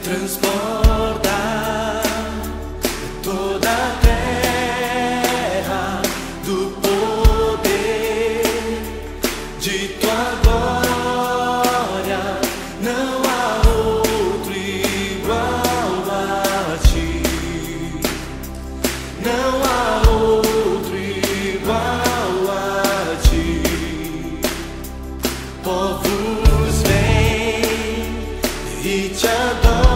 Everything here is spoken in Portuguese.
transborda toda a terra do poder de tua glória. Não há outro igual a ti, não há outro igual a ti. Povos vêm e te adoram.